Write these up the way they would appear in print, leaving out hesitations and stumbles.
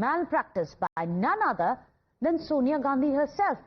malpractice by none other than Sonia Gandhi herself.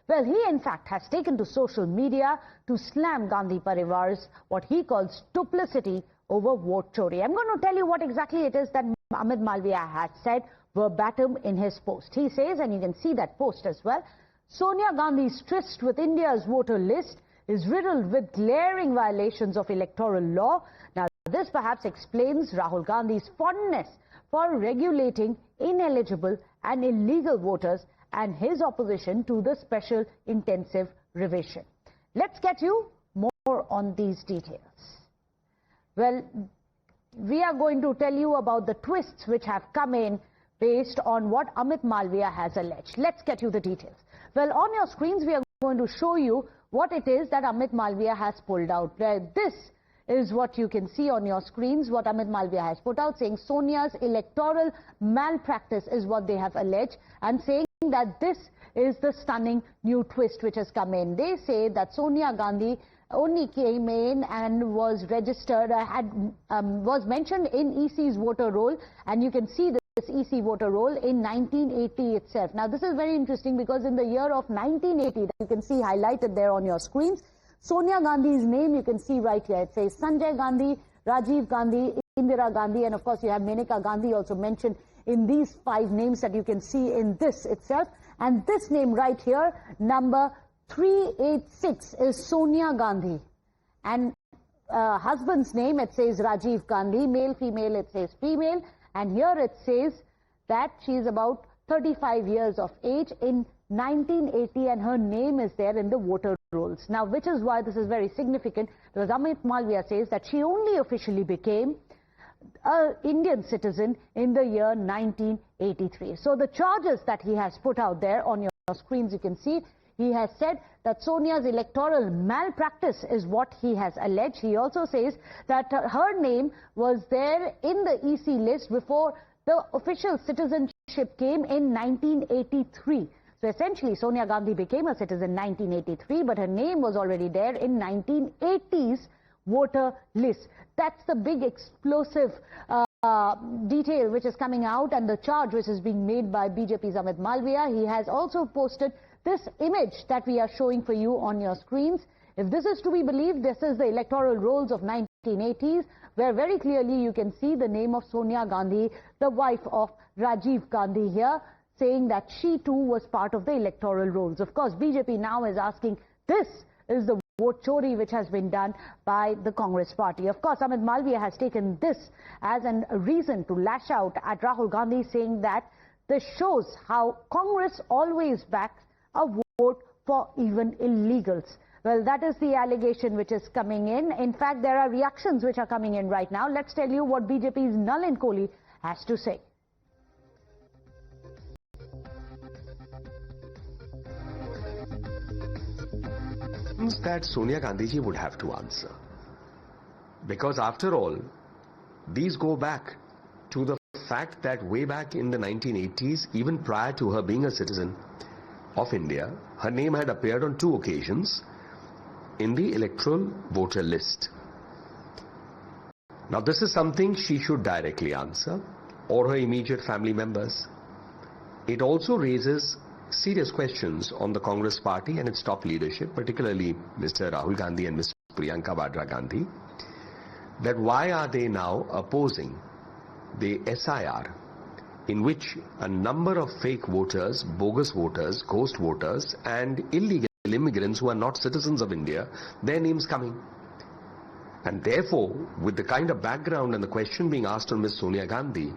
Well, he in fact has taken to social media to slam Gandhi Parivar's what he calls duplicity over Vote Chori. I'm going to tell you what exactly it is that Amit Malviya has said verbatim in his post. He says, and you can see that post as well, Sonia Gandhi's tryst with India's voter list is riddled with glaring violations of electoral law. Now, this perhaps explains Rahul Gandhi's fondness for regulating ineligible and illegal voters and his opposition to the special intensive revision. Let's get you more on these details. Well, we are going to tell you about the twists which have come in based on what Amit Malviya has alleged. Let's get you the details. Well, on your screens, we are going to show you what it is that Amit Malviya has pulled out. This is what you can see on your screens, what Amit Malviya has put out, saying Sonia's electoral malpractice is what they have alleged, and saying that this is the stunning new twist which has come in. They say that Sonia Gandhi only came in and was registered, was mentioned in EC's voter roll, and you can see this EC voter roll in 1980 itself. Now, this is very interesting because in the year of 1980, that you can see highlighted there on your screens, Sonia Gandhi's name you can see right here. It says Sanjay Gandhi, Rajiv Gandhi, Indira Gandhi, and of course you have Maneka Gandhi also mentioned in these 5 names that you can see in this itself. And this name right here, number 386, is Sonia Gandhi. And husband's name, it says Rajiv Gandhi, male, female, it says female. And here it says that she is about 35 years of age in 1980, and her name is there in the voter rolls. Now, which is why this is very significant, because Amit Malviya says that she only officially became an Indian citizen in the year 1983. So the charges that he has put out there on your screens, you can see, he has said that Sonia's electoral malpractice is what he has alleged. He also says that her name was there in the EC list before the official citizenship came in 1983. So essentially, Sonia Gandhi became a citizen in 1983, but her name was already there in 1980s voter list. That's the big explosive detail which is coming out, and the charge which is being made by BJP's Amit Malviya. He has also posted this image that we are showing for you on your screens. If this is to be believed, this is the electoral rolls of 1980s, where very clearly you can see the name of Sonia Gandhi, the wife of Rajiv Gandhi here, saying that she too was part of the electoral rolls. Of course, BJP now is asking, this is the vote chori which has been done by the Congress party. Of course, Amit Malviya has taken this as a reason to lash out at Rahul Gandhi, saying that this shows how Congress always backs a vote for even illegals. Well, that is the allegation which is coming in. In fact, there are reactions which are coming in right now. Let's tell you what BJP's Nalin Kohli has to say. That Sonia Gandhi ji would have to answer, because after all, these go back to the fact that way back in the 1980s, even prior to her being a citizen of India, her name had appeared on 2 occasions in the electoral voter list. Now, this is something she should directly answer, or her immediate family members. It also raises serious questions on the Congress party and its top leadership, particularly Mr. Rahul Gandhi and Ms. Priyanka Vadra Gandhi, that why are they now opposing the SIR, in which a number of fake voters, bogus voters, ghost voters and illegal immigrants who are not citizens of India, their names coming. And therefore, with the kind of background and the question being asked on Ms. Sonia Gandhi,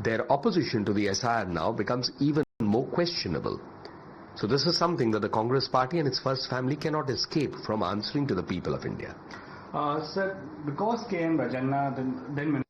their opposition to the SIR now becomes even more questionable. So this is something that the Congress party and its first family cannot escape from answering to the people of India. Sir, because K.M. Rajanna, then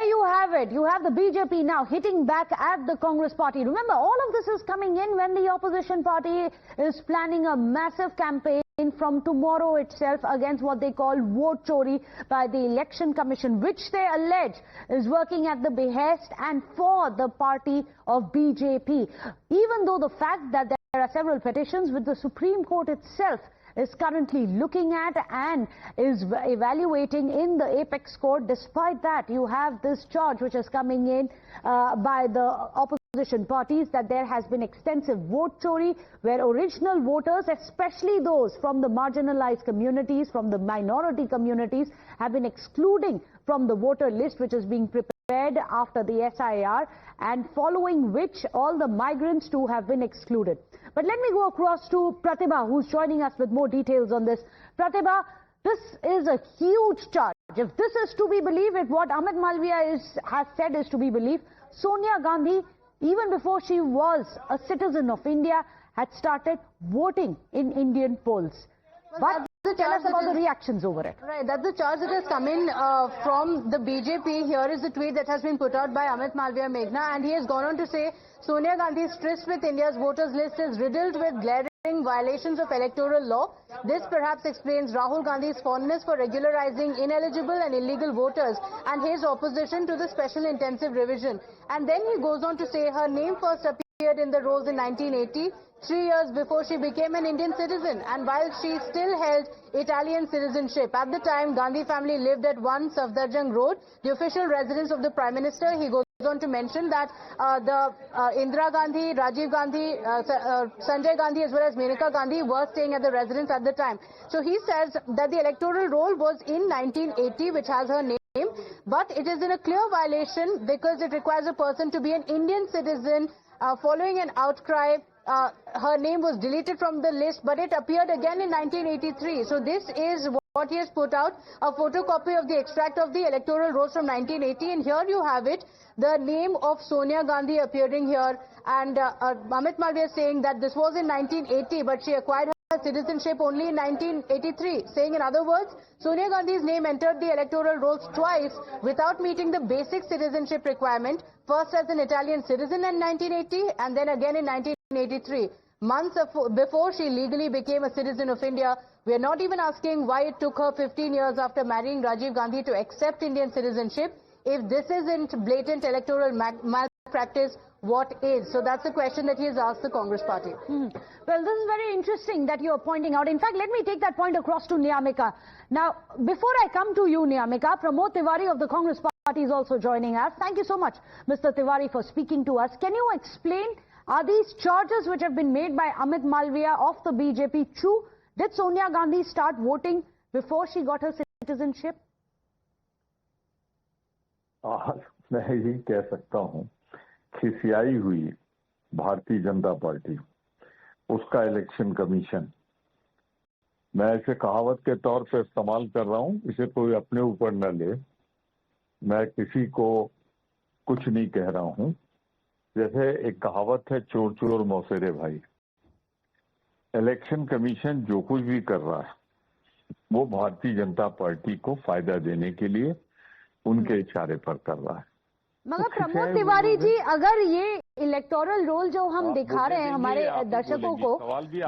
You have it. You have the BJP now hitting back at the Congress party. Remember, all of this is coming in when the opposition party is planning a massive campaign from tomorrow itself against what they call vote chori by the Election Commission, which they allege is working at the behest and for the party of BJP. Even though the fact that there are several petitions with the Supreme Court itself is currently looking at and is evaluating in the apex court. Despite that, you have this charge which is coming in by the opposition parties that there has been extensive vote chori, where original voters, especially those from the marginalized communities, from the minority communities, have been excluding from the voter list which is being prepared after the SIR, and following which all the migrants too have been excluded. But let me go across to Pratibha, who's joining us with more details on this. Pratibha, this is a huge charge. If this is to be believed, if what Amit Malviya has said is to be believed, Sonia Gandhi, even before she was a citizen of India, had started voting in Indian polls. But tell us about the reactions over it. Right, that's the charge that has come in from the BJP. Here is the tweet that has been put out by Amit Malviya Meghna, and he has gone on to say, Sonia Gandhi's tryst with India's voters list is riddled with glaring violations of electoral law. This perhaps explains Rahul Gandhi's fondness for regularizing ineligible and illegal voters and his opposition to the special intensive revision. And then he goes on to say her name first appeared in the rolls in 1980. 3 years before she became an Indian citizen, and while she still held Italian citizenship. At the time, Gandhi family lived at 1 Safdarjung Road, the official residence of the Prime Minister. He goes on to mention that Indira Gandhi, Rajiv Gandhi, Sanjay Gandhi as well as Menaka Gandhi were staying at the residence at the time. So he says that the electoral roll was in 1980, which has her name, but it is in a clear violation because it requires a person to be an Indian citizen. Following an outcry, her name was deleted from the list, but it appeared again in 1983. So this is what he has put out, a photocopy of the extract of the electoral rolls from 1980. And here you have it, the name of Sonia Gandhi appearing here. And Amit Malviya saying that this was in 1980, but she acquired her citizenship only in 1983. Saying in other words, Sonia Gandhi's name entered the electoral rolls twice without meeting the basic citizenship requirement, first as an Italian citizen in 1980 and then again in 1983. Months before she legally became a citizen of India. We are not even asking why it took her 15 years after marrying Rajiv Gandhi to accept Indian citizenship. If this isn't blatant electoral malpractice, what is? So that's the question that he has asked the Congress party. Well, this is very interesting that you are pointing out. In fact, let me take that point across to Niyamika. Now, before I come to you, Niyamika, Pramod Tiwari of the Congress party is also joining us. Thank you so much, Mr. Tiwari, for speaking to us. Can you explain, are these charges which have been made by Amit Malviya of the BJP true? Did Sonia Gandhi start voting before she got her citizenship? मैं यही कह सकता हूँ, खिसियाई हुई Bharatiya Janata party, उसका election commission, मैं इसे कहावत के तौर पे इस्तेमाल कर रहा हूँ, इसे कोई अपने ऊपर न ले, मैं किसी को कुछ नहीं कह रहा हूँ। जैसे एक कहावत है, चोर चोर मौसेरे भाई। इलेक्शन कमीशन जो कुछ भी कर रहा है, वो भारतीय जनता पार्टी को फायदा देने के लिए उनके इशारे पर कर रहा है। मगर प्रमोद तिवारी जी, अगर ये इलेक्टोरल रोल जो हम दिखा रहे हैं हमारे दर्शकों को,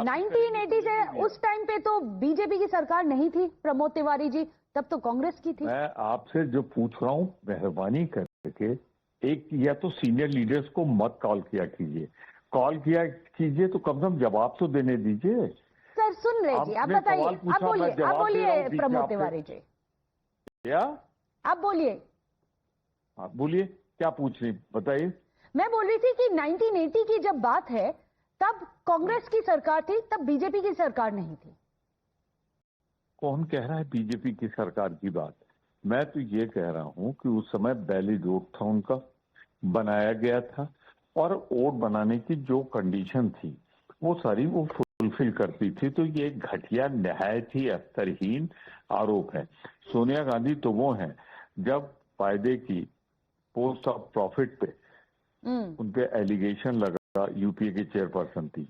1980 से उस टाइम पे तो बीजेपी की सरकार नहीं थी प्रमोद तिवारी जी, तब तो कांग्रेस की थी। मैं आपसे जो पूछ रहा हूँ, मेहरबानी करके एक या तो सीनियर लीडर्स को मत कॉल किया कीजिए, कॉल किया कीजिए तो कम से कम जवाब तो देने दीजिए। सर सुन रहे जी, आप बताइए, आप बोलिए प्रमोद तिवारी जी, क्या आप बोलिए। आप बोलिए, क्या पूछ रही, बताइए। मैं बोल रही थी कि 1980 की जब बात है, तब कांग्रेस की सरकार थी, तब बीजेपी की सरकार नहीं थी। कौन कह रहा है बीजेपी की सरकार की बात? मैं तो ये कह रहा हूं कि उस समय वैलिड वोट था, उनका बनाया गया था, और वोट बनाने की जो कंडीशन थी वो सारी वो फुलफिल करती थी। तो ये एक घटिया, नहायत ही अस्तरहीन आरोप है। सोनिया गांधी तो वो हैं, जब फायदे की पोस्ट ऑफ प्रॉफिट पे उनपे एलिगेशन लगा, यूपीए की चेयरपर्सन थी,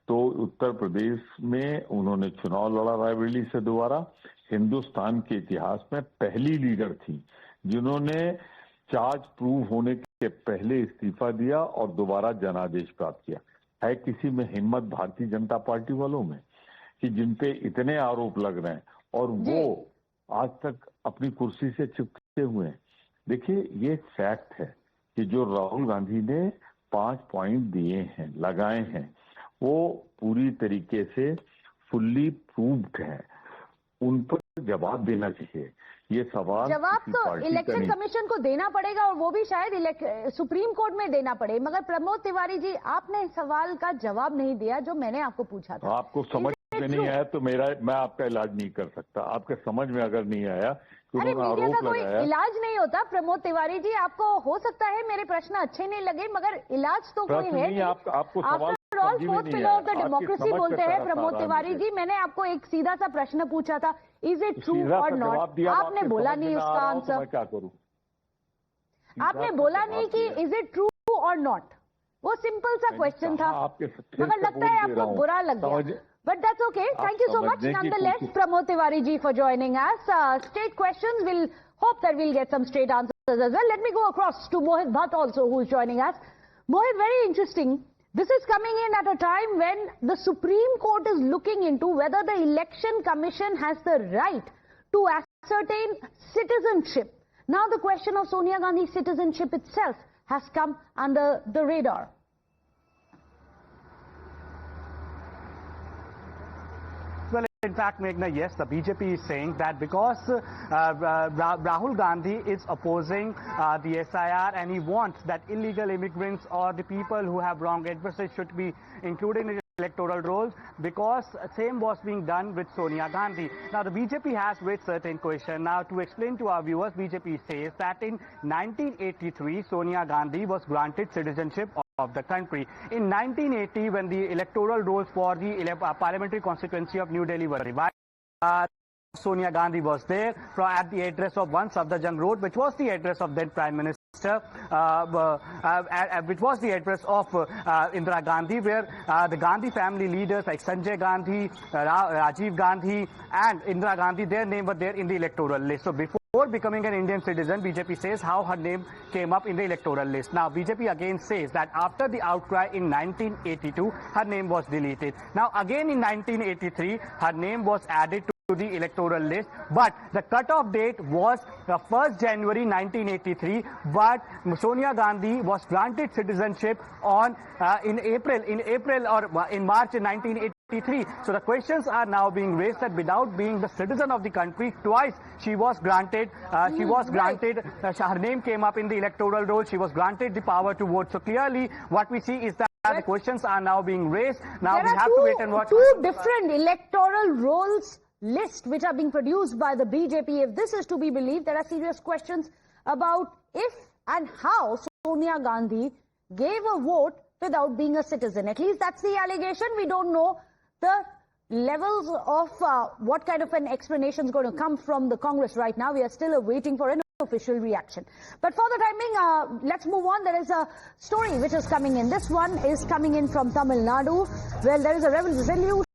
तो उत्तर प्रदेश में उन्होंने चुनाव लड़ा रायबरेली से दोबारा। हिंदुस्तान के इतिहास में पहली लीडर थी जिन्होंने चार्ज प्रूव होने के पहले इस्तीफा दिया और दोबारा जनादेश प्राप्त किया। है किसी में हिम्मत भारतीय जनता पार्टी वालों में कि जिनपे इतने आरोप लग रहे हैं और वो आज तक अपनी कुर्सी से चिपके हुए हैं? देखिए, ये फैक्ट है कि जो राहुल गांधी ने 5 पॉइंट दिए हैं, लगाए हैं, वो पूरी तरीके से फुल्ली प्रूव्ड हैं, उन पर जवाब देना चाहिए। ये सवाल जवाब तो इलेक्शन कमीशन को देना पड़ेगा और वो भी शायद सुप्रीम कोर्ट में देना पड़े। मगर प्रमोद तिवारी जी, आपने सवाल का जवाब नहीं दिया जो मैंने आपको पूछा था। आपको समझ में नहीं आया तो मैं आपका इलाज नहीं कर सकता। आपके समझ में अगर नहीं आया तो उन्होंने आरोप लगाया। इलाज नहीं होता प्रमोद तिवारी जी, आपको हो सकता है मेरे प्रश्न अच्छे नहीं लगे, मगर इलाज तो कोई है नहीं। आपको सवाल fourth pillar of the democracy बोलते हैं प्रमोद तिवारी जी। मैंने आपको एक सीधा सा प्रश्न पूछा था, इज इट ट्रू और नॉट? आपने बोला नहीं उसका आंसर। मैं क्या करूं? आपने बोला नहीं कि इज इट ट्रू और नॉट। वो सिंपल सा क्वेश्चन था, मगर लगता है आपको बुरा लग गया। But that's okay. Thank you so much. Nonetheless, Pramod Tiwari ji for joining us. Straight questions. We'll hope that we'll get some straight answers as well. Let me go across to Mohit Bhatt also, who is joining us. Mohit, very interesting. This is coming in at a time when the Supreme Court is looking into whether the Election Commission has the right to ascertain citizenship. Now the question of Sonia Gandhi's citizenship itself has come under the radar. In fact, Meghna, yes, the BJP is saying that because Rahul Gandhi is opposing the SIR and he wants that illegal immigrants or the people who have wrong addresses should be included in electoral rolls, because same was being done with Sonia Gandhi. Now, the BJP has raised certain questions. Now, to explain to our viewers, BJP says that in 1983, Sonia Gandhi was granted citizenship of the country. In 1980, when the electoral rolls for the parliamentary constituency of New Delhi were revised, Sonia Gandhi was there at the address of 1 Safdarjung Road, which was the address of then Prime Minister, which was the address of Indira Gandhi, where the Gandhi family leaders like Sanjay Gandhi, Rajiv Gandhi and Indira Gandhi, their name were there in the electoral list. So before becoming an Indian citizen, BJP says how her name came up in the electoral list. Now, BJP again says that after the outcry in 1982, her name was deleted. Now, again in 1983, her name was added to the electoral list, but the cutoff date was 1st January 1983, but Sonia Gandhi was granted citizenship on in March 1983. So the questions are now being raised that without being the citizen of the country, twice she was granted, her name came up in the electoral roll, she was granted the power to vote. So clearly what we see is that the questions are now being raised. Now we have to wait and watch. Two different electoral rolls list which are being produced by the BJP. If this is to be believed, there are serious questions about if and how Sonia Gandhi gave a vote without being a citizen. At least that's the allegation. We don't know the levels of what kind of an explanation is going to come from the Congress right now. We are still waiting for an official reaction. But for the timing, let's move on. There is a story which is coming in. This one is coming in from Tamil Nadu. Well, there is a resolution